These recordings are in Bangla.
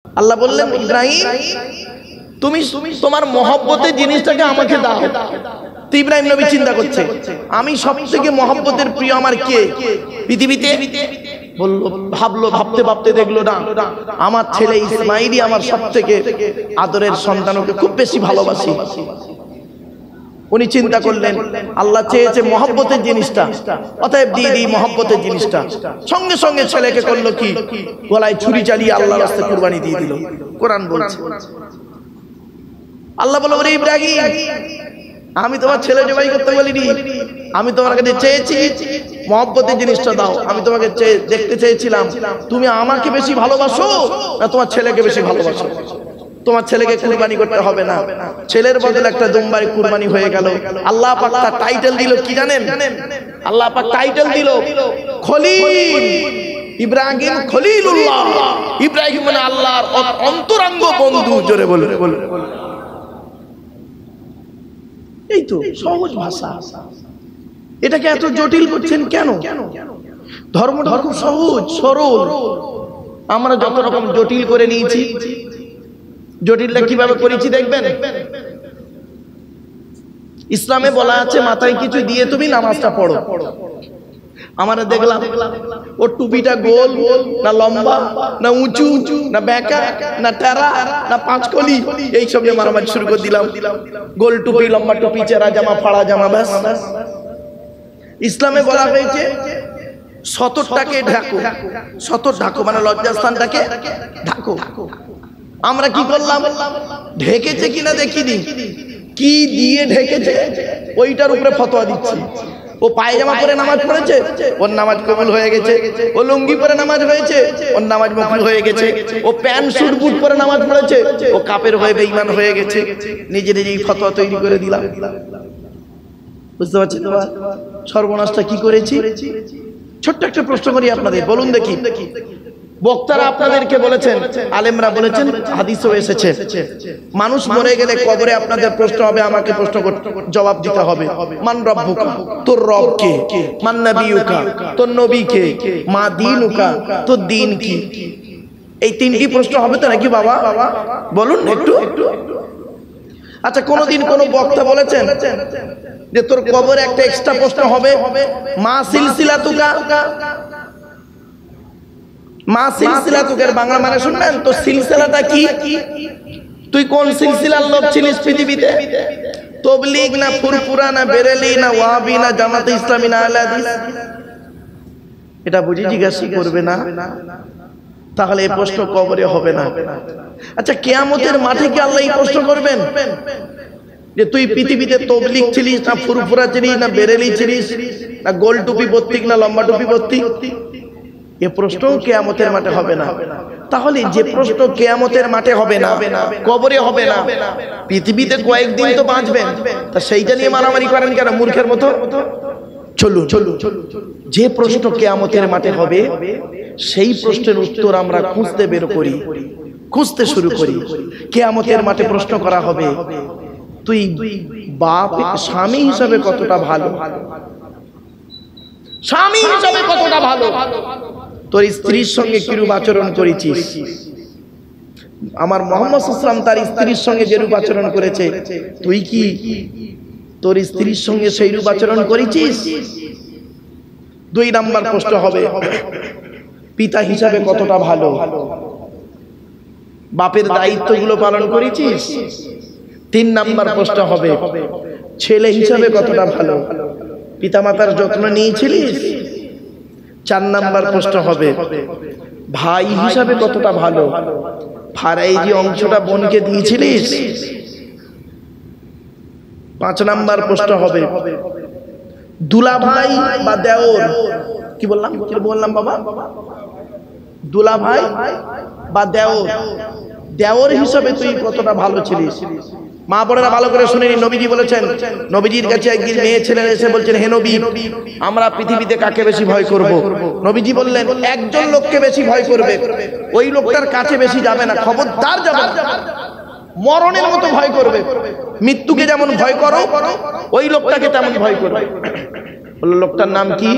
আল্লাহ বললেন ইব্রাহিম তুমি তোমার মহব্বতের জিনিসটাকে আমাকে দাও। তো ইব্রাহিম নবী চিন্তা করছে আমি সবথেকে মহব্বতের প্রিয় আমার কে পৃথিবীতে? বললো, ভাবতে ভাবতে দেখলো না, আমার ছেলে ইসমাইলই আমার সবথেকে আদরের সন্তান, ওকে খুব বেশি ভালোবাসি। উনি চিন্তা করলেন আল্লাহ চেয়েছে মহব্বতের জিনিসটা, অতএব দিয়ে দিই মহব্বতের জিনিসটা। সঙ্গে সঙ্গে ছেলেকে করলো কি, গলায় ছুরি চালিয়ে আল্লাহর রাস্তায় কুরবানি দিয়ে দিল। কোরআন বলছে, আল্লাহ বলল ওরে ইব্রাহিম আমি তোমার ছেলে জবাই করতে বলিনি, আমি তোমার কাছে চেয়েছি মহব্বতের জিনিসটা দাও। আমি তোমাকে দেখতে চেয়েছিলাম তুমি আমাকে বেশি ভালোবাসো না তোমার ছেলেকে বেশি ভালোবাসো। তোমার ছেলেকে কুরবানি করতে হবে না, ছেলের বদলে একটা দুম্বার কুরবানি হয়ে গেল। আল্লাহ পাক তার টাইটেল দিল কি জানেন? আল্লাহ পাক টাইটেল দিল খলিল, ইব্রাহিম খলিলুল্লাহ। ইব্রাহিম মানে আল্লাহর অন্তরঙ্গ বন্ধু। জোরে বলে এই তো সহজ ভাষা, এটাকে এত জটিল করছেন কেন? ধর্মটা খুব সহজ সরল, আমরা যত রকম জটিল করে নিয়েছি। জটিলটা কিভাবে করেছি দেখবেন। ইসলামে বলা আছে মাথায় কিছু দিয়ে তুমি নামাজটা পড়ো। আমরা দেখলাম ও টুপিটা গোল না লম্বা না উঁচু না বেঁকা না টেরা না পাঁচকলি, এই সব নিয়ে মারামারি শুরু করে দিলাম। গোল টুপি, লম্বা টুপি, চেরা জামা, ফাড়া জামা, ব্যাস। ইসলামে বলা হয়েছে সতরটাকে ঢাকো, সতর ঢাকো মানে লজ্জাস্থানটাকে ঢাকো। আমরা কি করলাম? ঢেকেছে কিনা দেখিনি, কি দিয়ে ঢেকেছে ওইটার উপরে ফতোয়া দিচ্ছি। ও পায়জামা পরে নামাজ পড়েছে, ওর নামাজ কবুল হয়ে গেছে। ও লুঙ্গি পরে নামাজ হয়েছে, ওর নামাজ মকবুল হয়ে গেছে। ও প্যান্ট স্যুট বুট পরে নামাজ পড়েছে, ও কাফের হয়ে বেঈমান হয়ে গেছে। নিজে নিজেই ফতোয়া তৈরি করে দিলাম। বুঝতে পারছেন তো সর্বনাশটা কি করেছি? ছোট্ট একটা প্রশ্ন করি আপনাদের, বলুন দেখি। বক্তারা আপনাদেরকে বলেছেন, আলেমরা বলেছেন, হাদিসও এসেছে, মানুষ মরে গেলে কবরে আপনাদের প্রশ্ন হবে, আমাকে প্রশ্ন জবাব দিতে হবে। মান রব্বুকা, তোর রব কে? মান নবিয়ুকা, তোর নবী কে? মা দীনুকা, তোর দ্বীন কি? এই তিনটি প্রশ্ন হবে তো নাকি বাবা? বলুন একটু। আচ্ছা, কোনদিন কোন বক্তা বলেছেন যে তোর কবরে একটা এক্সট্রা প্রশ্ন হবে, মা সিলসিলাতুকা? মা সিলসিলাতুকের বাংলা মানে শুনবেন তো, সিলসিলাটা কি? তুই কোন সিলসিলার লোক ছিলিস পৃথিবীতে? তবলিগ না ফুরফুরা না বেরেলি না ওয়াহাবি না জামাতে ইসলামী না আহলে হাদিস? এটা বুঝি জিজ্ঞাসা করবে না? তাহলে এই প্রশ্ন কবরে হবে না। আচ্ছা, কিয়ামতের মাঠে কি আল্লাহ এই প্রশ্ন করবেন যে তুই পৃথিবীতে তবলিগ ছিলিস না ফুরফুরা ছিলিস না বেরেলি ছিলিস না গোল টুপি ভর্তি না লম্বা টুপি ভর্তি? এ প্রশ্ন কিয়ামতের মাঠে হবে না। তাহলে যে প্রশ্ন কিয়ামতের মাঠে হবে না, কবরে হবে না, পৃথিবীতে কয়েকদিন তো বাঁচবেন, তা সেইটা নিয়ে মারামারি করেন কেন মূর্খের মতো? চলুন, যে প্রশ্ন কিয়ামতের মাঠে হবে সেই প্রশ্নের উত্তর আমরা খুঁজতে বের করি, খুঁজতে শুরু করি। কিয়ামতের মাঠে প্রশ্ন করা হবে তুই বাপ স্বামী হিসাবে কতটা ভালো, স্বামী হিসাবে কতটা ভালো, তোর স্ত্রীর সঙ্গে কিরূপ আচরণ করেছিস। আমার মুহাম্মদ সাল্লাল্লাহু আলাইহি ওয়াসাল্লাম তার স্ত্রীর সঙ্গে যেরূপ আচরণ করেছে, তুই কি তোর স্ত্রীর সঙ্গে সেইরূপ আচরণ করেছিস? 2 নাম্বার প্রশ্ন হবে পিতা হিসাবে কতটা ভালো, বাপের দায়িত্বগুলো পালন করেছিস? 3 নাম্বার প্রশ্ন হবে ছেলে হিসাবে কতটা ভালো, পিতামাতার যত্ন নিয়েছিলিস? 4 নাম্বার প্রশ্ন হবে ভাই হিসাবে কতটা ভালো, ফারাইজি অংশটা বোনকে দিয়েছিলিস? 5 নাম্বার প্রশ্ন হবে দুলা ভাই বা দেওর, কি বললাম বাবা? দুলা ভাই বা দেওর, দেওর হিসাবে তুই কতটা ভালো ছিলিস? মা বোনেরা ভালো করে শুনে নিন, নবীজি বলেছেন, নবীজির কাছে একদিন মেয়ে ছেলে এসে বলছেন, হে নবী, আমরা পৃথিবীতে কাকে বেশি ভয় করব? নবীজি বললেন, একজন লোককে বেশি ভয় করবে, ওই লোকটার কাছে বেশি যাবে না, খবরদার যাবে না, মরণের মতো ভয় করবে। মৃত্যুকে যেমন ভয় করো, ওই লোকটাকে তেমন ভয় করবে। বলল লোকটার নাম কি?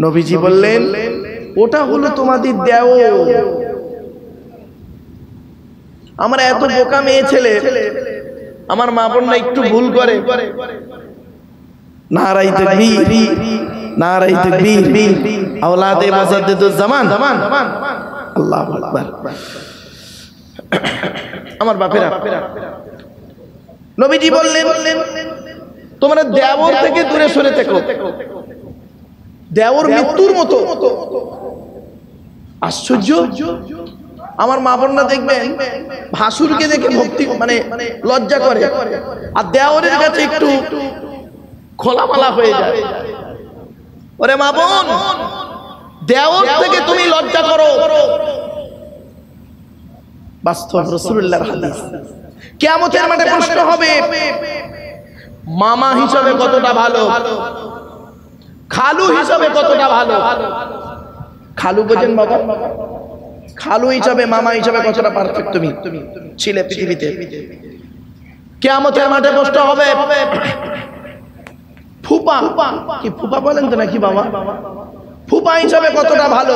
নবীজি বললেন, ওটা হলো তোমাদের দেওর। আমরা এত বোকা মেয়ে ছেলে, আমার মা বোনরা একটু ভুল করে, নারাই তাকবীর, নারাই তাকবীর, আওলাদে মুজাদ্দিদুজ জামান, আল্লাহু আকবার। আমার বাপেরা, নবীজি বললেন তোমরা দেওর থেকে দূরে সরে থেকো, দেওর মৃত্যুর মতো। আশ্চর্য, আমার মা বোনরা দেখবেন ভাসুরকে দেখে ভক্তি মানে লজ্জা করে, আর দেওরের কাছে একটু খোলামালা হয়ে যায়। ওরে মা বোন, দেওর থেকে তুমি লজ্জা করো। বাস্তব রাসূলুল্লাহর হাদিস। কিয়ামতের মাঠে প্রশ্ন হবে, মামা হিসাবে কতটা ভালো, খালু হিসাবে কতটা ভালো। খালু বোঝেন বাবা? খালু হিসাবে মামা হিসাবে কতটা পারফেক্ট তুমি ছিলে পৃথিবীতে। কিয়ামতের মাঠে প্রশ্ন হবে, ফুপা, কি ফুপা বলেন তো নাকি বাবা, ফুপা হিসাবে কতটা ভালো,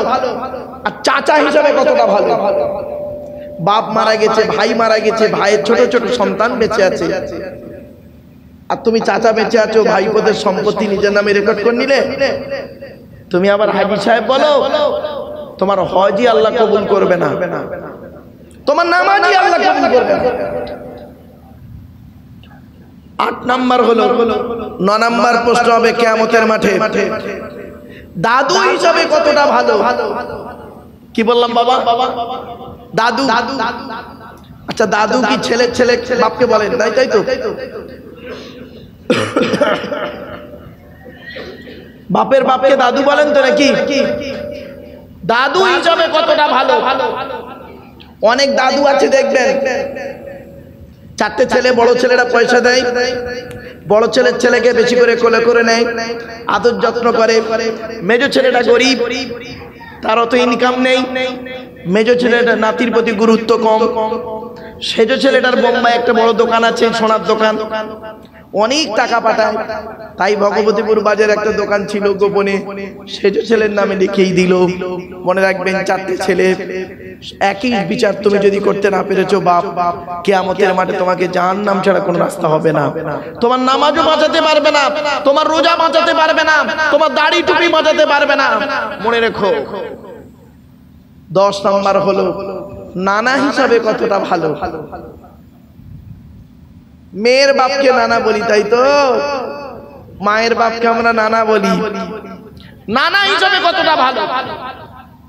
আর চাচা হিসাবে কতটা ভালো। বাপ মারা গেছে, ভাই মারা গেছে, ভাইয়ের ছোট ছোট সন্তান বেঁচে আছে, আর তুমি চাচা বেঁচে আছো, ভাইপোদের সম্পত্তি নিজের নামে রেকর্ড করে নিলে। তুমি আবার হাজী সাহেব বলো, তোমার হজই আল্লাহ কবুল করবে না, তোমার নামাজই আল্লাহ কবুল করবে না। 8 নাম্বার হলো, 9 নাম্বার প্রশ্ন হবে কিয়ামতের মাঠে, দাদু হিসাবে কতটা ভালো। কি বললাম বাবা? দাদু। আচ্ছা, দাদু কি ছেলে ছেলে বাপকে বলেন? তাই তো, বাপের বাপকে দাদু বলেন তো নাকি? দাদু হিসাবে কতটা ভালো। অনেক দাদু আছে দেখবেন, 4টে ছেলে, বড় ছেলেরা পয়সা দেয়, বড় ছেলের ছেলেকে বেশি করে কোলে করে নেয়, আদর যত্ন করে। মেজো ছেলেটা গরিব, তার অত ইনকাম নেই, মেজো ছেলেটা নাতির প্রতি গুরুত্ব কম। সেজো ছেলেটার বোম্বাই একটা বড় দোকান আছে, সোনার দোকান, অনেক টাকা পাঠায়। তাই ভগবতীপুর বাজারে একটা দোকান ছিল গোপনে, সেজো ছেলের নামে লিখেই দিল। মনে রাখবেন, 4টে ছেলে, একই বিচার তুমি যদি করতে না পেরেছো বাপ, কিয়ামতের মাঠে তোমাকে জাহান্নাম ছাড়া কোনো রাস্তা হবে না। তোমার নামাজও বাঁচাতে পারবে না, তোমার রোজা বাঁচাতে পারবে না, তোমার দাড়ি টুপি বাঁচাতে পারবে না। মনে রেখো। 10 নাম্বার হলো, নানা হিসাবে কতটা ভালো। মেয়ের বাপকে নানা বলি, তাই তো? মায়ের বাপকে আমরা নানা বলি, নানা হিসাবে কতটা ভালো।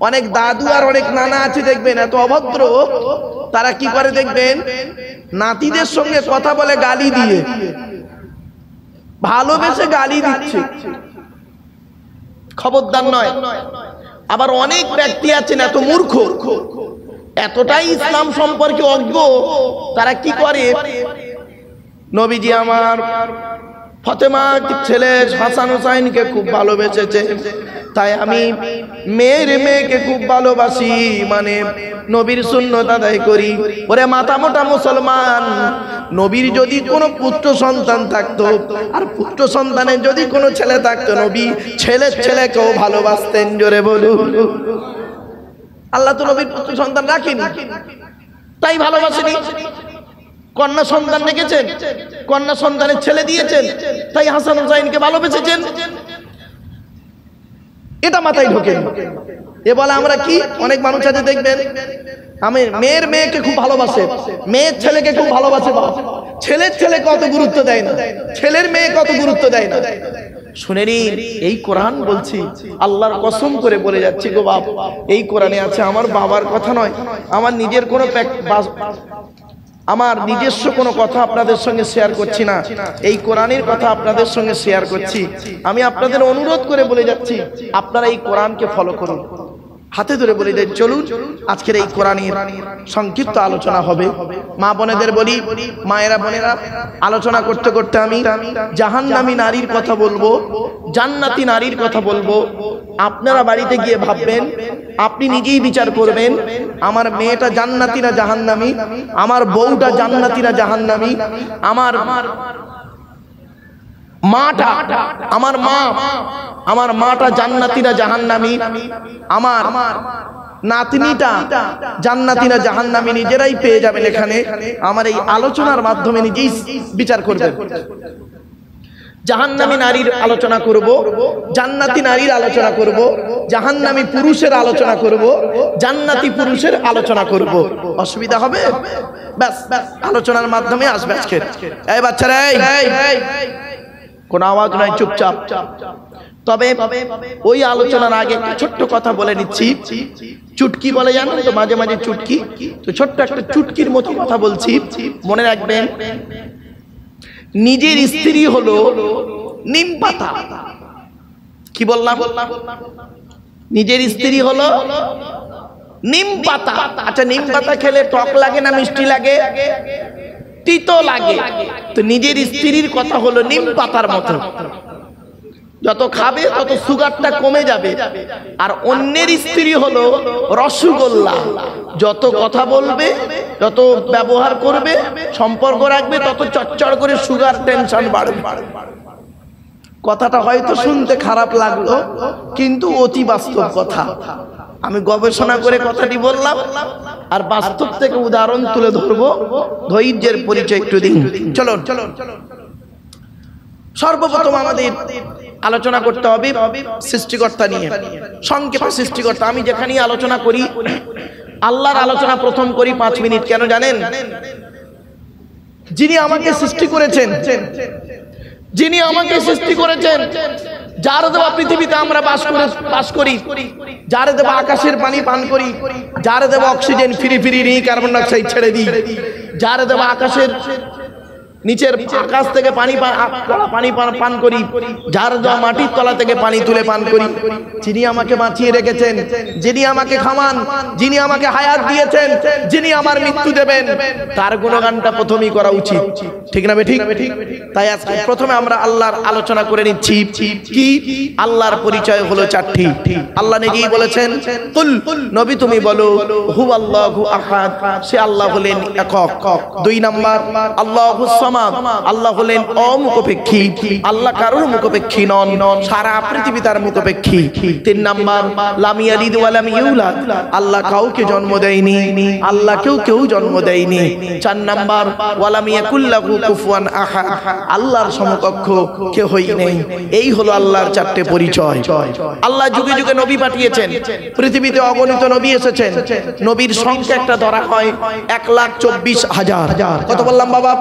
অনেক দাদু আর অনেক নানা আছে দেখবেন এত অভদ্র, তারা কি করে দেখবেন, নাতিদের সঙ্গে কথা বলে গালি দিয়ে, ভালোবেসে গালি দিচ্ছে। খবরদার নয়। আবার অনেক ব্যক্তি আছেন এত মূর্খ, এতটাই ইসলাম সম্পর্কে অজ্ঞ, তারা কি করে, নবীজি আমার ফাতেমা ছেলে হাসান হুসাইনকে খুব ভালোবেসেছে, তাই আমি মেয়েকে খুব ভালোবাসি, মানে নবীর সুন্নত আদায় করি। ওরে মাথা মোটা মুসলমান, নবীর যদি কোনো পুত্র সন্তান থাকতো, আর পুত্র সন্তানের যদি কোনো ছেলে থাকতো, নবী ছেলের ছেলেকেও ভালোবাসতেন। জোরে বলুন। আল্লাহ তো নবীর পুত্র সন্তান রাখেনি, তাই ভালোবাসেনি। কন্যা সন্তান রেখেছেন, কন্যা সন্তানের ছেলে দিয়েছেন, তাই হাসান হুসাইনকে ভালোবেসেছেন। এটা মাথায় ঢোকে। এ বলে আমরা কি, অনেক মানুষ আছে দেখবেন, আমি মেয়েকে খুব ভালোবাসে, মেয়ের ছেলেকে খুব ভালোবাসে, ছেলের ছেলে কত গুরুত্ব দেয় না, ছেলের মেয়ে কত গুরুত্ব দেয় না। শুনে নিন, এই কোরআন বলছি, আল্লাহর কসম করে বলে যাচ্ছি গো বাপ, এই কোরআনে আছে। আমার বাবার কথা নয়, আমার নিজের কোনো আমার নিজস্ব কোনো কথা আপনাদের সঙ্গে শেয়ার করছি না, এই কোরআনের কথা আপনাদের সঙ্গে শেয়ার করছি। আমি আপনাদের অনুরোধ করে বলে যাচ্ছি, আপনারা এই কোরআনকে ফলো করুন। হাতে ধরে বলে দেন, চলুন আজকের এই কোরআনের সংক্ষিপ্ত আলোচনা হবে। মা বোনেদের বলি, মায়েরা বোনেরা, আলোচনা করতে করতে আমি জাহান্নামী নারীর কথা বলবো, জান্নাতি নারীর কথা বলবো। আপনারা বাড়িতে গিয়ে ভাববেন, আপনি নিজেই বিচার করবেন, আমার মেয়েটা জান্নাতি না জাহান্নামী, আমার বউটা জান্নাতি না জাহান্নামী, আমার মাটা, আমার মাটা জান্নাতি না জাহান্নামী, আমার নাতনিটা জান্নাতি না জাহান্নামী নিজেরাই পেয়ে যাবেন। এখানে আমার এই আলোচনার মাধ্যমে নিজেই বিচার করবেন। জাহান্নামী নারীর আলোচনা করব, জান্নাতি নারীর আলোচনা করব, জাহান্নামী পুরুষের আলোচনা করব, জান্নাতি পুরুষের আলোচনা করব। অসুবিধা হবে? ব্যাস আলোচনার মাধ্যমে আসবে আজকে। এই বাচ্চারা, কোন আওয়াজ নাই, চুপচাপ। তবে ওই আলোচনার আগে একটা ছোট্ট কথা বলে নিচ্ছি। চুটকি বলে জানেন তো, মাঝে মাঝে চুটকি, তো ছোট্ট একটা চুটকির মতো কথা বলছি, মনে রাখবেন। নিজের স্ত্রী হলো নিম পাতা। কি বললাম? নিজের স্ত্রী হলো নিম পাতা। আচ্ছা, নিম পাতা খেলে টক লাগে না মিষ্টি লাগে? তিতো লাগে। তো নিজের স্ত্রীর কথা হলো নিম পাতার মতো, যত খাবে তত সুগারটা কমে যাবে। আর অন্যের স্ত্রী হলো রসগোল্লা, যত কথা বলবে, যত ব্যবহার করবে, সম্পর্ক রাখবে, তত চচ্চড় করে সুগার টেনশন বাড়বে। কথাটা হয়তো শুনতে খারাপ লাগলো, কিন্তু অতি বাস্তব কথা। আমি গবেষণা করে কথাটি বললাম, আর বাস্তব থেকে উদাহরণ তুলে ধরবো। ধৈর্যের পরিচয় একটু দিন। চলো চলো। সর্বপ্রথম আমাদের আলোচনা করতে হবে সৃষ্টিকর্তা নিয়ে। সংক্ষেপে সৃষ্টিকর্তা। আমি যেখানে আলোচনা করি আল্লাহর আলোচনা প্রথম করি 5 মিনিট। কেন জানেন? যিনি আমাকে সৃষ্টি করেছেন, যিনি আমাকে সৃষ্টি করেছেন, যার দেওয়া পৃথিবীতে আমরা বাস করি, যার দেওয়া আকাশের পানি পান করি, যার দেওয়া অক্সিজেন ফিরি ফিরি নিয়ে কার্বন ডাইঅক্সাইড ছেড়ে দিই, যার দেওয়া আকাশের নিচের আকাশ থেকে পানি পান করি, যার দেওয়া মাটির তলা থেকে পানি তুলে পান করি, যিনি আমাকে বাঁচিয়ে রেখেছেন, যিনি আমাকে খামান, যিনি আমাকে হায়াত দিয়েছেন, যিনি আমার মৃত্যু দেবেন, তার গুণগানটা প্রথমেই করা উচিত। ঠিক না ঠিক? তাই আজকে প্রথমে আমরা আল্লাহর আলোচনা করে নিচ্ছি। কি? আল্লাহর পরিচয় হলো 4টি। আল্লাহ নিজেই বলেছেন, কুল, নবী তুমি বলো, হুয়াল্লাহু আহাদ, সে আল্লাহ হলেন একক। 2 নাম্বার, আল্লাহুস সামাদ, আল্লাহ হলেন অমুখপেক্ষী, আল্লাহ কারোর মুখপেক্ষী নন, সারা পৃথিবী তার মুখপেক্ষী। 3 নাম্বার, লাম ইয়ালিদ ওয়া লাম ইউলাদ, আল্লাহ কাউকে জন্ম দেয়নি, আল্লাহ কেউ জন্ম দেয়নি। 4 নাম্বার, ওয়া লাম ইয়াকুল লাহু কুফুয়ান আহাদ, আল্লাহর সমকক্ষ কেউই নেই। এই হলো আল্লাহর 4টে পরিচয়। আল্লাহ যুগে যুগে নবী পাঠিয়েছেন, পৃথিবীতে অগণিত নবী এসেছেন। নবীর সংখ্যা একটা ধরা হয় 1,24,000। কত বললাম বাবা?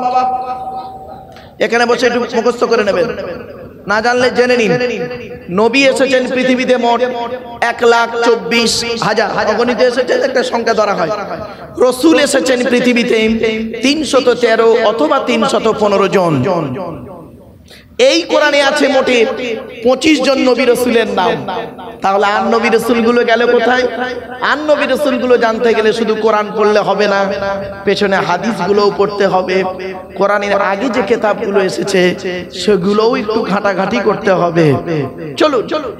এখানে বসে একটু মুখস্থ করে নেবেন, না জানলে জেনে নিন। নবী এসেছেন পৃথিবীতে মোট 1,24,000, অগণিত এসেছেন, একটা সংখ্যা ধরা হয়। রসুল এসেছেন পৃথিবীতে 313 অথবা 315 জন। এই কোরআনে আছে মোটে 25 জন নবী রাসূলের নাম। তাহলে আর নবী রাসূলগুলো গেল কোথায়? আর নবী রাসূলগুলো জানতে গেলে শুধু কোরআন পড়লে হবে না, পেছনে হাদিসগুলোও পড়তে হবে। কোরআনের আগে যে কিতাবগুলো এসেছে সেগুলোও একটু ঘাটাঘাটি করতে হবে। চলো,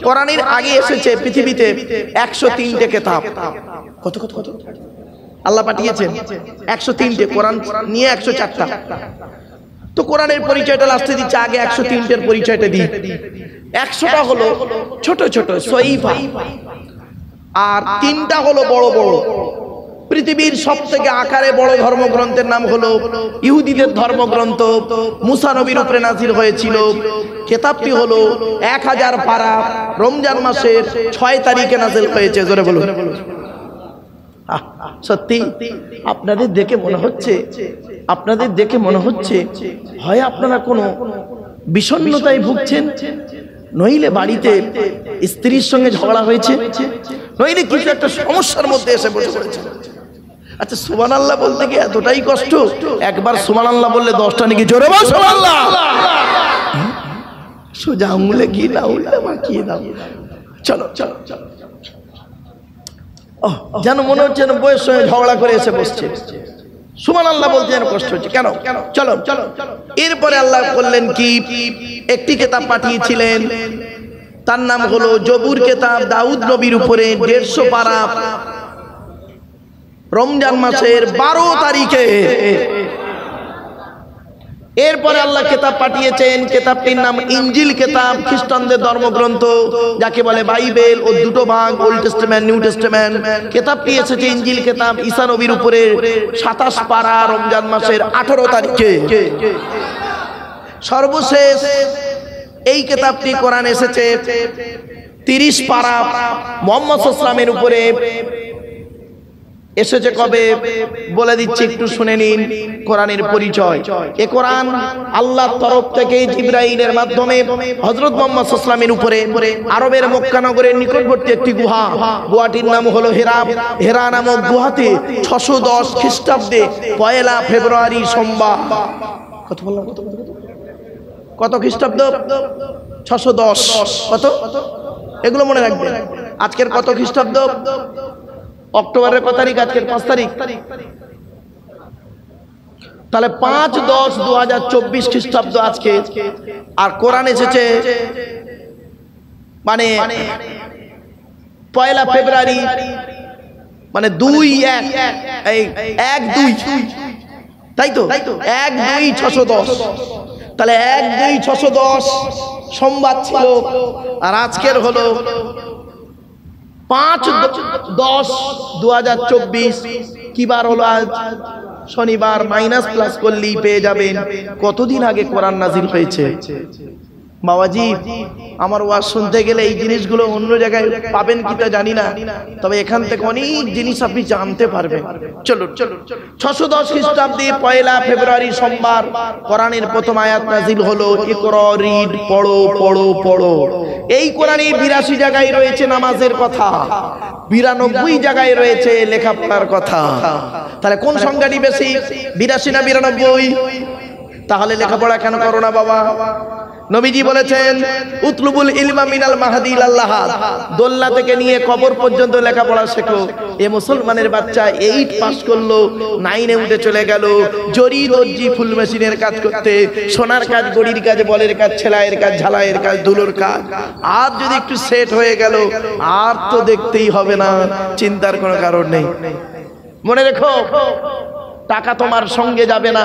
কোরআনের আগে এসেছে পৃথিবীতে 103টে কিতাব। কত কত কত আল্লাহ পাঠিয়েছেন? 103টে। কোরআন নিয়ে 104টা। তো কোরআনের পরিচয়টা লাস্টে দিচ্ছে, আগে 103টের পরিচয়টা দিই। 100টা হলো ছোট ছোট সহিফা, আর 3টা হলো বড় বড়। পৃথিবীর সবথেকে আকারে বড় ধর্মগ্রন্থের নাম হলো ইহুদিদের ধর্মগ্রন্থ, মুসা নবীর উপরে নাযিল হয়েছিল। কিতাবটি হলো 1000 পারা, রমজান মাসের 6 তারিখে নাযিল হয়েছে। জোরে বলুন। সত্যি আপনাদের দেখে মনে হচ্ছে হয় আপনারা কোনো বিষণ্ণতায় ভুগছেন, নইলে বাড়িতে স্ত্রীর সঙ্গে ঝগড়া হয়েছে, নইলে কিছু একটা সমস্যার মধ্যে এসে বসে পড়েছে। আচ্ছা, সুবহানাল্লাহ বলতে কি এতটাই কষ্ট? একবার সুবহানাল্লাহ বললে 10টা নাকি জোরে বল সুবহানাল্লাহ। সোজা আঙুলে কি না উল্টে মাখিয়ে দাও। চলো চলো চলো, যেন মনে হচ্ছে বইয়ের সঙ্গে ঝগড়া করে এসে বসছে। সুবহানাল্লাহ বলতে যেন কষ্ট হচ্ছে। কেন? চলো চলো। এরপরে আল্লাহ বললেন কি, একটি কিতাব পাঠিয়েছিলেন, তার নাম হলো জবুর কিতাব, দাউদ নবীর উপরে 150 পারা, রমজান মাসের 12 তারিখে এরপরে আল্লাহ কিতাব পাঠিয়েছেন, কিতাবটির নাম ইনজিল কিতাব, খ্রিস্টানদের ধর্মগ্রন্থ যাকে বলে বাইবেল। ও দুটো ভাগ, ওল্ড টেস্টামেন্ট, নিউ টেস্টামেন্ট। কিতাবটি এসেছে ইনজিল কিতাব ঈসা নবীর উপরে 27 পারা রমজান মাসের 18 তারিখে। সর্বশেষ এই কিতাবটি কোরআন এসেছে 30 পারা মুহাম্মদ সাল্লাল্লাহু আলাইহি ওয়াসাল্লামের উপরে এসেছে। কবে বলে দিচ্ছি, একটু শুনে নিন কোরআনের পরিচয়। এ কোরআন আল্লাহর তরফ থেকে জিবরাইলের মাধ্যমে হযরত মুহাম্মদ সাল্লাল্লাহু আলাইহি ওয়াসাল্লামের উপরে আরবের মক্কা নগরের নিকটবর্তী একটি গুহাটির নাম হলো হেরা। হেরা নামক গুহাতে 610 খ্রিস্টাব্দে 1 ফেব্রুয়ারি সোমবার, কত বললাম, কত খ্রিস্টাব্দ? 610। কত? এগুলো মনে রাখবেন। আজকের কত খ্রিস্টাব্দ? অক্টোবরের কত তারিখ? আজকের 5 তারিখ। তাহলে 5-10-2024 খ্রিস্টাব্দ আজকে। আর কোরআন এসেছে মানে 1 ফেব্রুয়ারি, মানে 2-1-2, তাই তো? 1-2-610। তাহলে 1-2-610 সোমবার ছিল, আর আজকের হলো 5-10-2024। কি বার হলো আজ? শনিবার। মাইনাস প্লাস করলেই পেয়ে যাবেন কতদিন আগে কোরআন নাজিল হয়েছে। বাবাজি, আমার ওয়াজ শুনতে গেলে এই জিনিসগুলো অন্য জায়গায় পাবেন কিনা জানি না, তবে এখান থেকে অনেক জিনিস আপনি জানতে পারবেন। চলুন 610 খ্রিস্টাব্দে 1 ফেব্রুয়ারি সোমবার কোরআনের প্রথম আয়াত নাজিল হলো। ইকরা, রিড, পড়ো পড়ো পড়ো। এই কোরআনে 82 জায়গায় রয়েছে নামাজের কথা, 92 জায়গায় রয়েছে লেখাপড়ার কথা। তাহলে কোন সংখ্যাটি বেশি, 82 না 92? তাহলে লেখাপড়া কেন করো না বাবা? নবীজি বলেছেন, উতলুবুল ইলমা মিনাল মাহদি ইলাল লাহাদ, দোল্লা থেকে নিয়ে কবর পর্যন্ত লেখাপড়া শেখো। এ মুসলমানের বাচ্চা 8 পাস করলো, 9-এ উঠে চলে গেল জরি দর্জি ফুল মেশিনের কাজ করতে, সোনার কাজ, গড়ির কাজ, বলের কাজ, ছেলাইয়ের কাজ, ঝালাইয়ের কাজ, ধুলোর কাজ। আর যদি একটু সেট হয়ে গেল, আর তো দেখতেই হবে না, চিন্তার কোনো কারণ নেই। মনে রেখো, টাকা তোমার সঙ্গে যাবে না,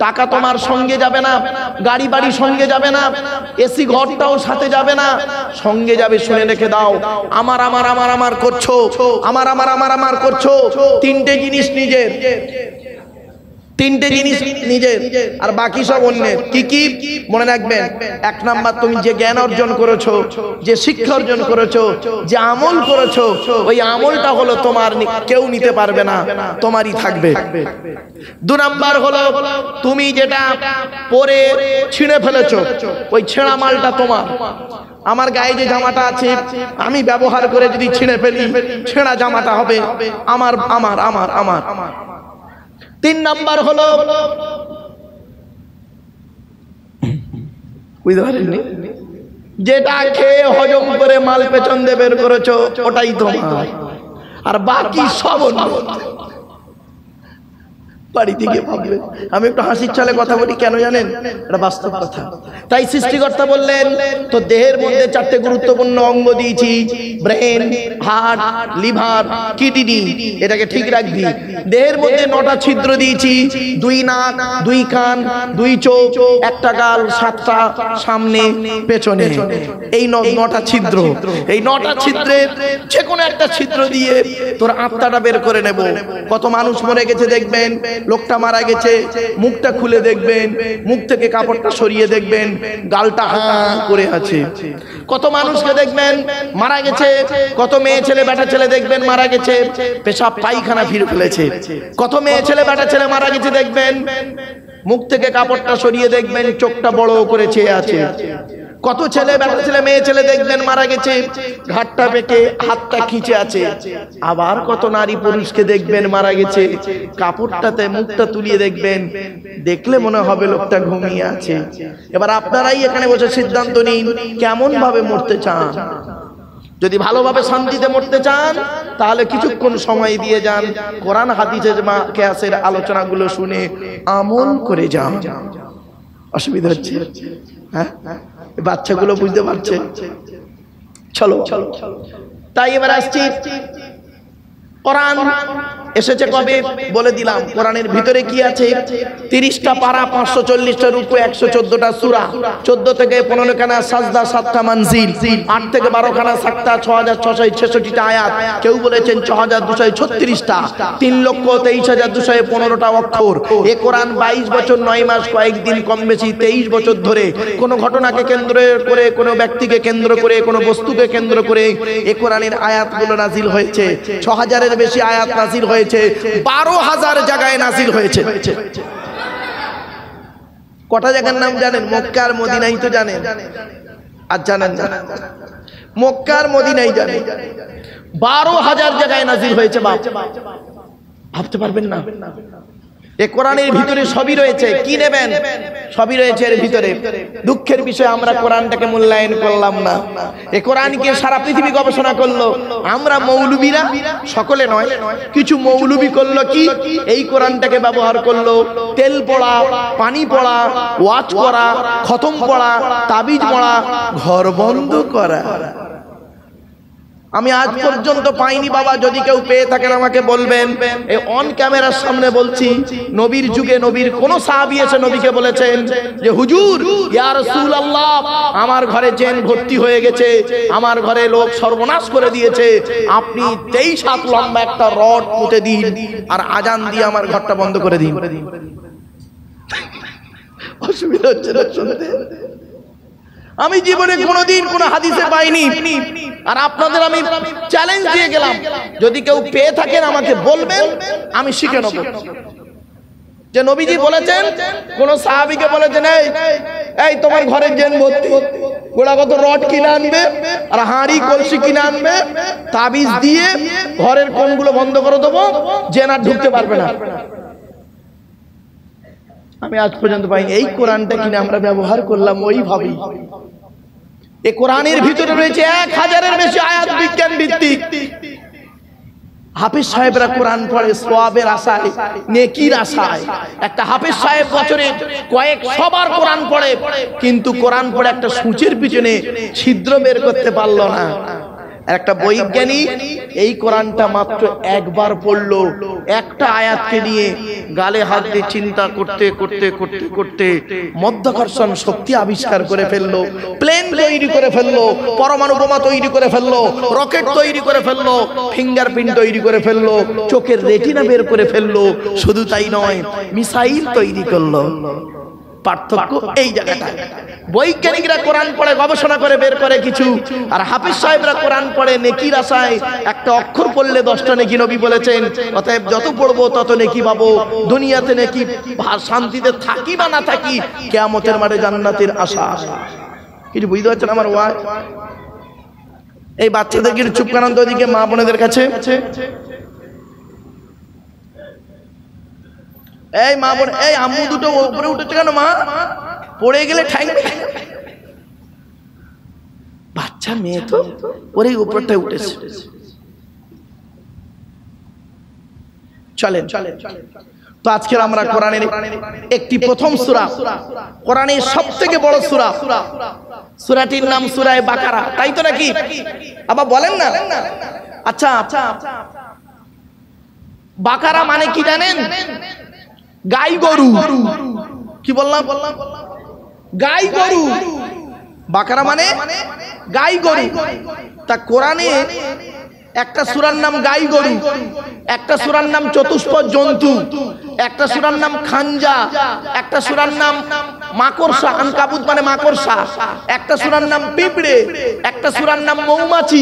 টাকা তোমার সঙ্গে যাবে না, গাড়ি বাড়ি সঙ্গে যাবে না, এসি ঘরটাও সাথে যাবে না, সঙ্গে যাবে, শুনে রেখে দাও, আমার আমার আমার আমার করছো, আমার আমার আমার আমার করছো। 3টে জিনিস নিজের, 3টে জিনিস নিজের, আর বাকি সব অন্যের। কি কি মনে রাখবেন? 1 নাম্বার, তুমি যে জ্ঞান অর্জন করেছো, যে শিক্ষা অর্জন করেছো, যে আমল করেছো, ওই আমলটা হলো তোমার, কেউ নিতে পারবে না, তোমারই থাকবে। 2 নাম্বার হলো তুমি যেটা পরে ছিঁড়ে ফেলেছো, ওই ছেঁড়া মালটা তোমার। আমার গায়ে যে জামাটা আছে, আমি ব্যবহার করে যদি ছিঁড়ে ফেলি, ছেঁড়া জামাটা হবে আমার আমার আমার আমার। 3 নাম্বার হলো, বুঝতে পারেননি, যেটা খেয়ে হজম করে মাল পেছন দিয়ে বের করেছো, ওটাই তোমার, আর বাকি সব অন্য। বাড়ি থেকে ভাববে। আমি একটু হাসির ছলে কথা বলি, কেন জানেন? এটা বাস্তব কথা। তাই সৃষ্টিকর্তা বললেন, তো দেহের মধ্যে 4টে গুরুত্বপূর্ণ অঙ্গ দিয়েছি, ব্রেন, হার্ট, লিভার, কিডনি, এটাকে ঠিক রাখবি। দেহের মধ্যে 9টা ছিদ্র দিয়েছি, 2 নাক, 2 কান, 2 চোখ, 1টা গাল, 7টা সামনে পেছনে। এই 9টা ছিদ্র, এই 9টা ছিদ্রের যে কোনো একটা ছিদ্র দিয়ে তোর আত্মাটা বের করে নেব। কত মানুষ মরে গেছে দেখবেন, লোকটা মারা গেছে, মুখটা খুলে দেখবেন, মুখ থেকে কাপড়টা সরিয়ে দেখবেন, গালটা হাঁ করে আছে। কত মানুষকে দেখবেন মারা গেছে, কত মেয়ে ছেলে বেটা ছেলে দেখবেন মারা গেছে, পেশাব পায়খানা ফিরে ফেলেছে। কত মেয়ে ছেলে বেটা ছেলে মারা গেছে দেখবেন, মুখ থেকে কাপড়টা সরিয়ে দেখবেন, চোখটা বড় করে চেয়ে আছে। কত ছেলে বেটা ছেলে মেয়ে ছেলে দেখবেন মারা গেছে, ঘাটটা পেকে হাতটা খিঁচে আছে। আবার কত নারী পুরুষকে দেখবেন মারা গেছে, কাপড়টাতে মুখটা তুলিয়ে দেখবেন, দেখলে মনে হবে লোকটা ঘুমিয়ে আছে। এবার আপনারাই এখানে বসে সিদ্ধান্ত নিন, কেমন ভাবে মরতে চান। যদি ভালোভাবে শান্তিতে মরতে চান, তাহলে কিছুক্ষণ সময় দিয়ে যান, কোরআন হাদিসের কিয়াসের আলোচনাগুলো শুনে আমল করে যান। অসুবিধা হচ্ছে? হ্যাঁ, বাচ্চাগুলো বুঝতে পারছে? চলো। তাই এবার আসছি, কোরআন এসেছে কবে বলে দিলাম। কোরআনের ভিতরে কি আছে? 30টা পারা, 540টা রুকু, 114টা সূরা, 14 থেকে 15 খানা সাজদা, 7টা মানজিল, 8 থেকে 12 খানা সাক্তা, 6666টা আয়াত, কেউ বলেছেন 6236টা, 3,23,215টা অক্ষর। এ কোরআন 22 বছর 9 মাস কয়েকদিন কম বেশি 23 বছর ধরে কোন ঘটনাকে কেন্দ্র করে, কোন ব্যক্তিকে কেন্দ্র করে, কোন বস্তুকে কেন্দ্র করে এ কোরআনের আয়াতগুলো নাজিল হয়েছে। 6000-এর বেশি আয়াত নাজিল হয়েছে, 12,000 জায়গায় নাজিল হয়েছে। কটা জায়গার নাম জানেন? মক্কা আর মদিনাই তো জানেন, আর জানেন না? মক্কা আর মদিনাই জানেন, 12,000 জায়গায় নাজিল হয়েছে। ভাবতে পারবেন না? এ কোরআনের ভিতরে সবই রয়েছে। কি নেবেন? সবই রয়েছে এর ভিতরে। দুঃখের বিষয় আমরা কোরআনটাকে মূল্যায়ন করলাম না। এ কোরআনকে সারা পৃথিবী গবেষণা করলো, আমরা মৌলবীরা, সকলে নয়, কিছু মৌলবী করলো কি, এই কোরআনটাকে ব্যবহার করলো তেল পড়া, পানি পড়া, ওয়াজ করা, খতম পড়া, তাবিজ পড়া, ঘর বন্ধ করা। আমি আজ পর্যন্ত পাইনি বাবা, যদি কেউ পেয়ে থাকেন আমাকে বলবেন। এই অন ক্যামেরার সামনে বলছি, নবীর যুগে নবীর কোন সাহাবী এসে নবীকে বলেছেন যে হুজুর, ইয়া রাসূলুল্লাহ, আমার ঘরে জিন ভর্তি হয়ে গেছে, আমার ঘরে লোক সর্বনাশ করে দিয়েছে, আপনি 23 হাত লম্বা একটা রড পুঁতে দিন আর আজান দিয়ে আমার ঘরটা বন্ধ করে দিন। অসুবিধা হচ্ছে না শুনতে? আমি জীবনে কোনোদিন কোনো হাদিসে পাইনি, আর আপনাদের আমি চ্যালেঞ্জ দিয়ে গেলাম, যদি কেউ পেয়ে থাকেন আমাকে বলবেন, আমি শিখে নেব যে নবীজি বলেছেন, কোন সাহাবীকে বলেছেন এই তোমার ঘরে জিন ভর্তি, গোড়াগত রড কিনে আনবে আর হাঁড়ি কলসি কিনে আনবে, তাবিজ দিয়ে ঘরের কোণগুলো বন্ধ করে দেবো, জিন আর ঢুকতে পারবে না। আমি আজ পর্যন্ত পাইনি। এই কোরআনটা কিনে আমরা ব্যবহার করলাম ওইভাবেই। এই কোরআনের ভিতরে রয়েছে 1000-এর বেশি আয়াত বিজ্ঞান ভিত্তিক। হাফেজ সাহেবরা কোরআন পড়ে সওয়াবের আশায়, নেকির আশায়। একটা হাফেজ সাহেব বছরে কয়েক শবার কোরআন পড়ে, কিন্তু কোরআন পড়ে একটা সূচের পিছনে ছিদ্র বের করতে পারলো না। একটা বৈজ্ঞানিক এই কোরআনটা মাত্র একবার পড়লো, একটা আয়াতকে নিয়ে গালে হাত দিয়ে চিন্তা করতে করতে করতে করতে মধ্যাকর্ষণ শক্তি আবিষ্কার করে ফেললো, প্লেন তৈরি করে ফেললো, পরমাণু বোমা তৈরি করে ফেললো, রকেট তৈরি করে ফেললো, ফিঙ্গারপ্রিন্ট তৈরি করে ফেললো, চোখের রেটিনা বের করে ফেললো। শুধু তাই নয়, মিসাইল তৈরি করলো। পার্থক্য এই জায়গাটায়। বৈজ্ঞানিকরা কোরআন পড়ে গবেষণা করে বের করে কিছু, আর হাফেজ সাহেবরা কোরআন পড়ে নেকির আশায়। একটা অক্ষর পড়লে 10টা নেকি নবী বলেছেন, অতএব যত পড়বো তত নেকি পাবো। দুনিয়াতে নেকি শান্তিতে থাকি বা না থাকি, কিয়ামতের মাঠে জান্নাতের আশা। কিছু বুঝতে পারছেন আমার ওয়াজ? এই বাচ্চাদেরকে চুপ করান তো, ওদিকে মা বোনেদের কাছে। এই মা বোন, এই আম্মু দুটো উপরে উঠেছে কেন? মা পড়ে গেলে ঠাই, বাচ্চা মেয়ে তো ওর এই উপরটায় উঠেছে। চলেন তো আজকে আমরা কোরআনের একটি প্রথম সূরা, কোরআনের সবথেকে বড় সূরা, সূরাটির নাম সূরা বাকারা, তাই তো নাকি? আবার বলেন না? আচ্ছা, বাকারা মানে কি জানেন? গাই গরু। কি বললাম? গাই গরু। বাকারা মানে গাই গরু। তা কোরআনে একটা সূরার নাম গাই গরু, একটা সূরার নাম চতুষ্পদ জন্তু, একটা সূরার নাম খানজা, একটা সূরার নাম মাকড়সা, আনকাবুত মানে মাকড়সা, একটা সূরার নাম পিঁপড়ে, একটা সূরার নাম মৌমাছি।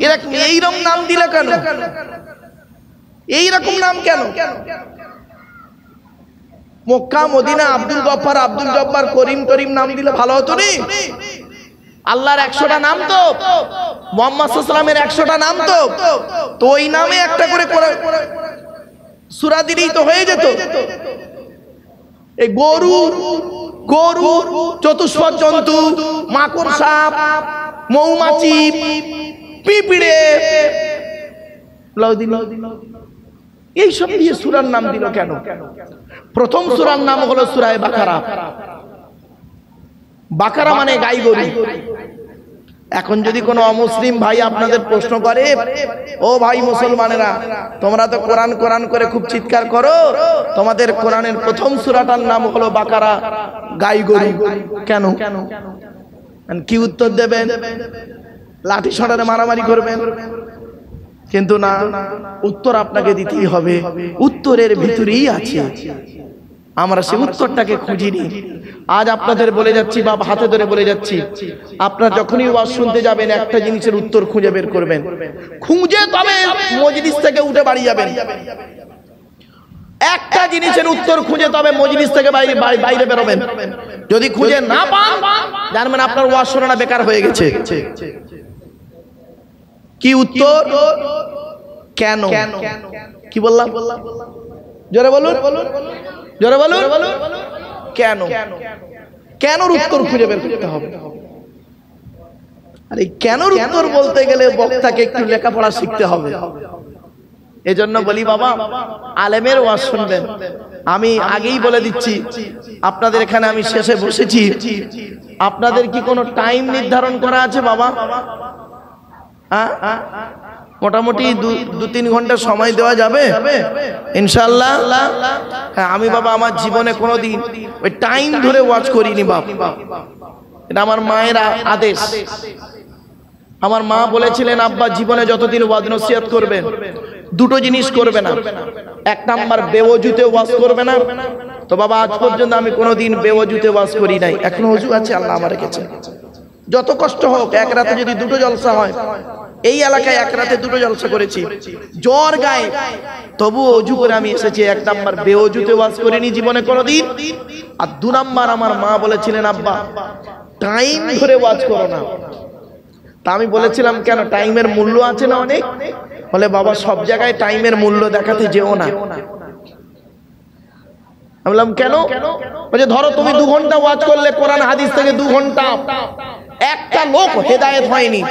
এরা এইরকম নাম দিলে কেন? এইরকম নাম কেন? মক্কা মদিনা আব্দুল গফফার, আব্দুল জব্বার, করিম টরিম নাম দিলে ভালো হতো রে? আল্লাহর 100টা নাম তো, মুহাম্মদ সাল্লাল্লাহু আলাইহি ওয়াসাল্লামের 100টা নাম তো ওই নামে একটা করে সূরা দিলেই তো হয়ে যেত। এই গরু, চতুষ্পদ জন্তু, মাকড়সা, মৌমাছি, পিঁপড়ে, এই সব দিয়ে সূরার নাম দিল কেন? প্রথম সূরার নাম হলো সূরা বাকারা। বাকারা মানে গাই গরু। এখন যদি কোনো অমুসলিম ভাই আপনাদের প্রশ্ন করে, ও ভাই মুসলমানেরা, তোমরা তো কোরআন কোরআন করে খুব চিৎকার করো, তোমাদের কোরআনের প্রথম সূরাটার নাম হলো বাকারা, গাই গরু, কেন? কি উত্তর দেবেন? লাঠি সরারে মারামারি করবেন? কিন্তু না, উত্তর আপনাকে দিতেই হবে। উত্তরের ভিতরেই আছে, আমরা সেই উত্তরটাকে খুঁজিনি। আজ আপনাদের বলে যাচ্ছি, বা হাতে ধরে বলে যাচ্ছি, আপনারা যখনই ওয়াজ শুনতে যাবেন একটা জিনিসের উত্তর খুঁজে বের করবেন, খুঁজে তবে মজলিস থেকে উঠে বাড়ি যাবেন। একটা জিনিসের উত্তর খুঁজে তবে মজলিস থেকে বাইরে বেরোবেন। যদি খুঁজে না পান, জানবেন আপনার ওয়াজ শোনাটা বেকার হয়ে গেছে। কি উত্তর? কেন? কি বললাম? জোরে বলুন, জোরে বলুন। কেন? কেনর উত্তর খুঁজে বের করতে হবে। আর এই কেনর উত্তর বলতে গেলে বক্তাকে একটু লেখাপড়া শিখতে হবে। এজন্য বলি বাবা, আলেমের ওয়াজ শুনবেন। আমি আগেই বলে দিচ্ছি, আপনাদের এখানে আমি শেষে বসেছি, আপনাদের কি কোনো টাইম নির্ধারণ করা আছে বাবা? হ্যাঁ, মোটামুটি 2-3 ঘন্টা সময় দেওয়া যাবে ইনশাআল্লাহ? হ্যাঁ, আমি বাবা আমার জীবনে কোনোদিন ওই টাইম ধরে ওয়াজ করিনি বাবা, এটা আমার মায়ের আদেশ। আমার মা বলেছিলেন, আব্বা জীবনে যতদিন ওয়াজ নসিহত করবেন, দুটো জিনিস করবে না। এক নাম্বার, বেওয়াজুতে ওয়াজ করবে না। তো বাবা আজ পর্যন্ত আমি কোনোদিন বেওয়াজুতে ওয়াজ করি নাই। এখনো ওযু আছে, আল্লাহ আমার রেখেছে। যত কষ্ট হোক, এক রাতে যদি 2টো জলসা হয়, এই এলাকায় এক রাতে 2টো জলসা করেছি, জ্বর গায়ে, তবু ওযু করে আমি এসেছি। এক নাম্বার, বেওয়াজুতে ওয়াজ করিনি জীবনে কোনোদিন। আর 2 নাম্বার, আমার মা বলেছিলেন, আব্বা টাইম ধরে ওয়াজ করো না। তা আমি বলেছিলাম, কেন? টাইমের মূল্য আছে না অনেক। বলে, বাবা সব জায়গায় টাইমের মূল্য দেখাতে যেও না। আমি বললাম, কেন? বলে, ধরো তুমি 2 ঘন্টা ওয়াজ করলে, কোরআন হাদিস থেকে 2 ঘন্টা, একটা লোক হেদায়েত হয়নি।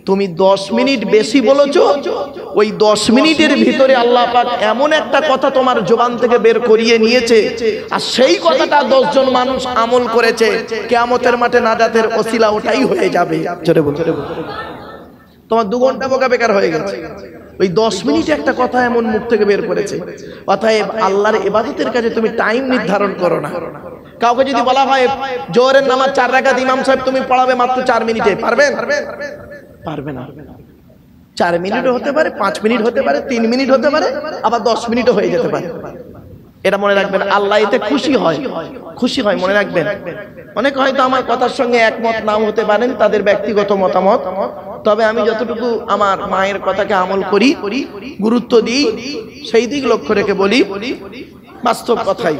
তুমি 10 মিনিট বেশি বলেছো, ওই 10 মিনিটের ভিতরে আল্লাহ পাক এমন একটা কথা তোমার জবান থেকে বের করিয়ে নিয়েছে, আর সেই কথাটা 10 জন মানুষ আমল করেছে, কিয়ামতের মাঠে নাজাতের ওসিলা ওটাই হয়ে যাবে। জোরে বল, জোরে বল। তোমার 2 ঘন্টা বোকা বেকার হয়ে গেছে, ওই 10 মিনিট একটা কথা এমন মুখ থেকে বের করেছে। অতএব আল্লাহর ইবাদতের কাজে তুমি টাইম নির্ধারণ করো না। কাউকে যদি বলা হয় জোহরের নামাজ 4 রাকাত ইমাম সাহেব তুমি পড়াবে মাত্র 4 মিনিটে, পারবেন? পারবে না। 4 মিনিটও হতে পারে, 5 মিনিট হতে পারে, 3 মিনিট হতে পারে, আবার 10 মিনিটও হয়ে যেতে পারে। এটা মনে রাখবেন, আল্লাহ এতে খুশি হয়, খুশি হয়, মনে রাখবেন। অনেকে হয়তো আমার কথার সঙ্গে একমত নাও হতে পারেন, তাদের ব্যক্তিগত মতামত। তবে আমি যতটুকু আমার মায়ের কথাকে আমল করি, গুরুত্ব দিই, সেই দিক লক্ষ্য রেখে বলি, বাস্তব কথাই।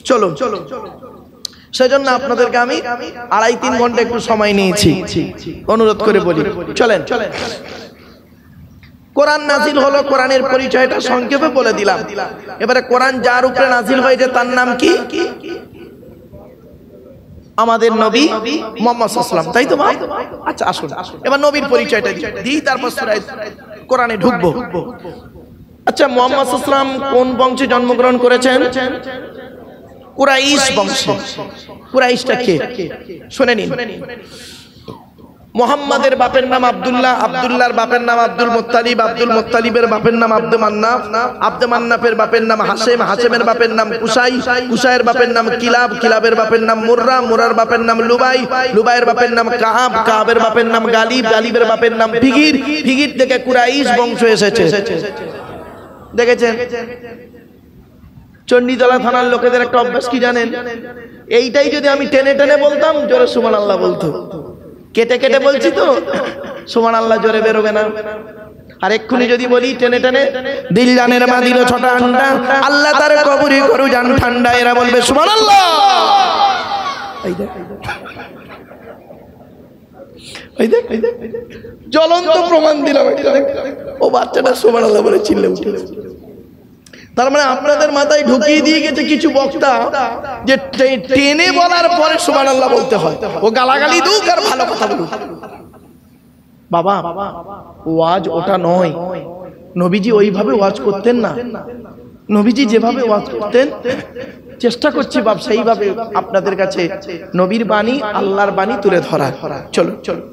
চলো, সেজন্য আপনাদেরকে আমি 2.5-3 ঘন্টা একটু সময় নিয়েছি, অনুরোধ করে বলি, চলেন। কোরআন নাজিল হলো, কোরআনের পরিচয়টা সংক্ষেপে বলে দিলাম। এবারে কোরআন যার উপরে নাজিল হয়েছে তার নাম কি? আমাদের নবী মুহাম্মদ সাল্লাল্লাহু আলাইহি ওয়াসাল্লাম, তাই তো? আচ্ছা, আসুন এবার নবীর পরিচয়টা দিই, তারপর সূরা কোরআনে ঢুকবো। আচ্ছা, মুহাম্মদ সাল্লাল্লাহু আলাইহি ওয়াসাল্লাম কোন বংশে জন্মগ্রহণ করেছেন? কুরাইশ বংশ। কুরাইশটা কে শুনে নিন। মুহাম্মাদের বাপের নাম আব্দুল্লাহ, আব্দুল্লাহর বাপের নাম আব্দুল মুত্তালিব, আব্দুল মুত্তালিবের বাপের নাম আব্দে মান্নাফ, আব্দে মান্নাফের বাপের নাম হাশেম, হাশেমের বাপের নাম কুসাই, কুসাইয়ের বাপের নাম কিলাব, কিলাবের বাপের নাম মুররা, মুরার বাপের নাম লুবাই, লুবাইয়ের বাপের নাম কাব, কাবের বাপের নাম গালিব, গালিবের বাপের নাম ফিগির, ফিগির থেকে কুরাইশ বংশ এসেছে। দেখেছেন? চণ্ডীতলা থানার লোকেদের একটা অভ্যাস কি জানেন? এইটাই যদি আমি টেনে টেনে বলতাম, জোরে সুবহানাল্লাহ বলতো। কেটে কেটে বলছি তো, সুবহানাল্লাহ জোরে বেরোবে না। আর এক্ষুনি যদি বলি টেনে টেনে, দিল জানের মা দিল ছোটা আন্ডা, আল্লাহ তার কবরি করু জান ঠান্ডা, এরা বলবে সুবহানাল্লাহ। জ্বলন্ত প্রমাণ দিলাম। ও বাচ্চাটা সুবহানাল্লাহ বলে চিল্লে উঠে। তার মানে আপনাদের মাথায় ঢুকিয়ে দিয়ে গেছে কিছু বক্তা যে টেনে বলার পরে সুবহানাল্লাহ বলতে হয়। ও গালাগালি দুক আর ভালো কথা বলুক। বাবা, ওয়াজ ওটা নয়। নবীজি ওইভাবে ওয়াজ করতেন না। নবীজি যেভাবে ওয়াজ করতেন চেষ্টা করছি বাপ সেইভাবে আপনাদের কাছে নবীর বাণী আল্লাহর বাণী তুলে ধরা। চলো চলো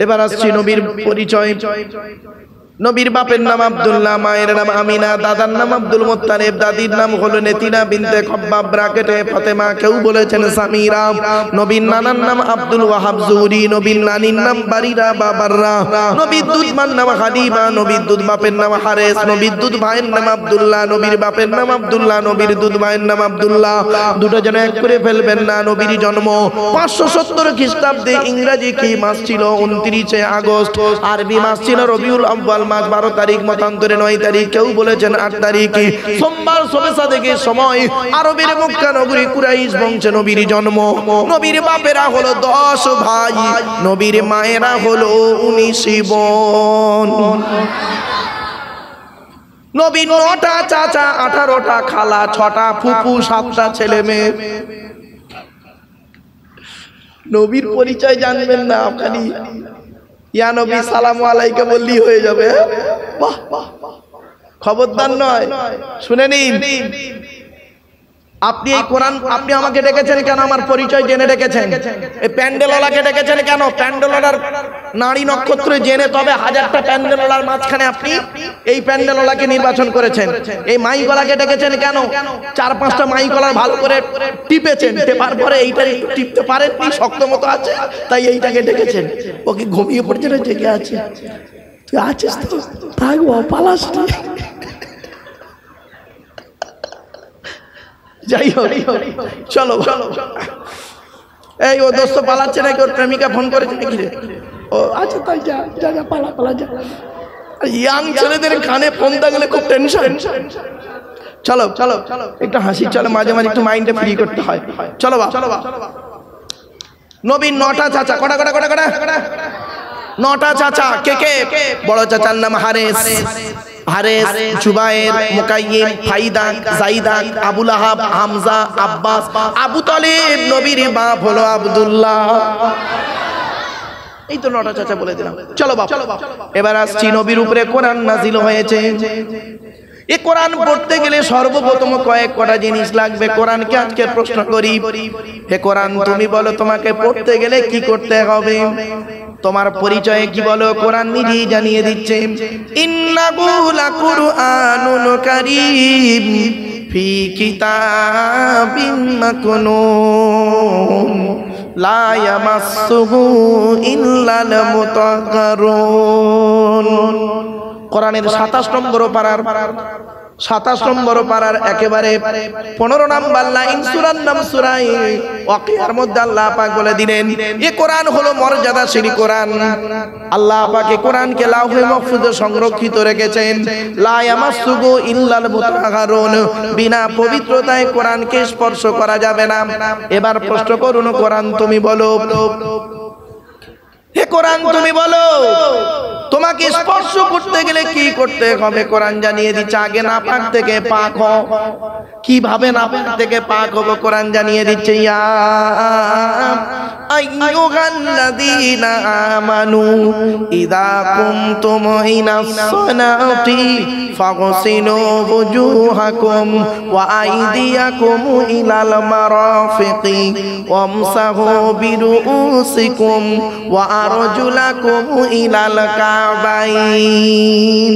এবার আসছি নবীর পরিচয়। নবীর বাপের নাম আব্দুল্লাহ, মায়ের নাম আমিনা, দাদার নাম আব্দুল মুত্তালিব, দাদির নাম হলো নেতিনা বিনতে খব্বাব ব্রাকেটে ফাতেমা, কেউ বলেছেন সামিরা। নবীর নানার নাম আব্দুল ওয়াহাব জুহরি, নবীর নানির নাম বারিরা বা বাররা, নবীর দুধ মার নাম হালিমা, নবীর দুধ বাপের নাম হারেস, নবীর দুধ ভাইয়ের নাম আব্দুল্লাহ, নবীর বাপের নাম আব্দুল্লাহ, নবীর দুধ ভাইয়ের নাম আব্দুল্লাহ। দুটো যেন এক করে ফেলবেন না। নবীর জন্ম 570 খ্রিস্টাব্দে, ইংরেজি কি মাস ছিল 29 আগস্ট, আরবি মাস ছিল রবিউল আউয়াল মাস 12 তারিখ, মতান্তরে 9 তারিখ, কেউ বলেছেন 8 তারিখ, সোমবার শবে সাদেকের সময় আরবের মক্কা নগরী কুরাইশ বংশে নবীর জন্ম। নবীর বাপেরা হলো 10 ভাই, নবীর মায়েরা হলো 19 বোন। নবীর 9টা চাচা, 18টা খালা, 6টা ফুফু, 7টা ছেলে মেয়ে। নবীর পরিচয় জানবেন না, খালি ইয়া নবী সালামু আলাইকা বললেই হয়ে যাবে। বাহ বাহ, খবরদার নয়, শুনে নিন। আপনি এই কোরআন, আপনি আমাকে ডেকেছেন কেন? আমার পরিচয় জেনে ডেকেছেন। এই প্যান্ডেলওয়ালাকে ডেকেছেন কেন? প্যান্ডেলওয়ালার নারী নক্ষত্র জেনে তবে 1000টা প্যান্ডেলওয়ালার মাঝখানে আপনি এই প্যান্ডেলওয়ালাকে নির্বাচন করেছেন। এই মাইকওয়ালাকে ডেকেছেন কেন? 4-5টা মাইকওয়ালার ভালো করে টিপেছেন, টেপার পরে এইটা টিপতে পারেননি, শক্ত মতো আছে, তাই এইটাকে ডেকেছেন। ওকে ঘুমিয়ে পড়ছে না, জেগে আছে? তুই আছিস তো, থাকবো, পালাস না। যাই হোক, চলো চলো। এই ও দোস্ত পালাচ্ছে নাকি? ওর প্রেমিকা ফোন করেছে নাকি রে? ও আচ্ছা, তাই যা যা যা, পালা পালা যা। ইয়াং ছেলেদের কানে ফোন থাকলে খুব টেনশন। চলো চলো, একটু হাসি চলো, মাঝে মাঝে একটু মাইন্ডে ফ্রি করতে হয়। চলো বা চলো বা। নবীর 9টা চাচা, কটা কটা কটা কটা? 9টা চাচা। কে কে? বড় চাচার নাম হারেস, হারেস, জুবায়ের, মুকাইয়িম, ফাইদা, জাইদা, আবু লাহাব, হামজা, আব্বাস, আবু তালিব। নবীর বাপ হলো আব্দুল্লাহ। এই তো 9টা চাচা বলে দিলাম। চলো বাপ, এবার আসছি নবীর উপরে কোরআন নাজিল হয়েছে। এই কোরআন পড়তে গেলে সর্বপ্রথম কয়েকটা জিনিস লাগবে। কোরআনকে আজকে প্রশ্ন করি, হে কোরআন তুমি বলো তোমাকে পড়তে গেলে কি করতে হবে? তোমার পরিচয় কি বলো? কোরআন নিজেই জানিয়ে দিচ্ছে, ইন্নাহু লাকুরআনুন কারীম ফি কিতাবিম মাকনুন লা ইয়ামাসসুহু ইল্লাল মুতাহহারুন। কোরআনের 27 নম্বর পারার 27 নম্বর পারার একেবারে 15 নম্বর লাইন, সূরার নাম সূরা ওয়াকিয়ার মধ্যে আল্লাহ পাক বলে দিলেন, এই কোরআন হলো মর্যাদাশীল কোরআন। আল্লাহ পাক এই কোরআনকে লাউহে মাহফুজে সংরক্ষিত রেখেছেন। লা ইয়ামাসসুহু ইল্লাল মুতাহহারুন, বিনা পবিত্রতায় কোরআনকে স্পর্শ করা যাবে না। এবার প্রশ্ন করুন, কোরআন তুমি বলো, হে কোরআন তুমি বলো তোমাকে স্পর্শ করতে গেলে কি করতে হবে? কোরআন জানিয়ে দিচ্ছে। আগে নাপাক থেকে পাক হও। কিভাবে নাপাক থেকে পাক হবো? কোরআন জানিয়ে দিচ্ছে, ইয়া আইয়ুহাল্লাযীনা আমানু ইযা কুমতুম ইলাস সালাতি ফাগসিলু ওয়ুজুহাকুম ওয়া আইদিয়াকুম ইলাল মারাফিকি ওয়ামসাহু বিরুউসিকুম ওয়া আরজুলাকুম ইলাল কাবাইন।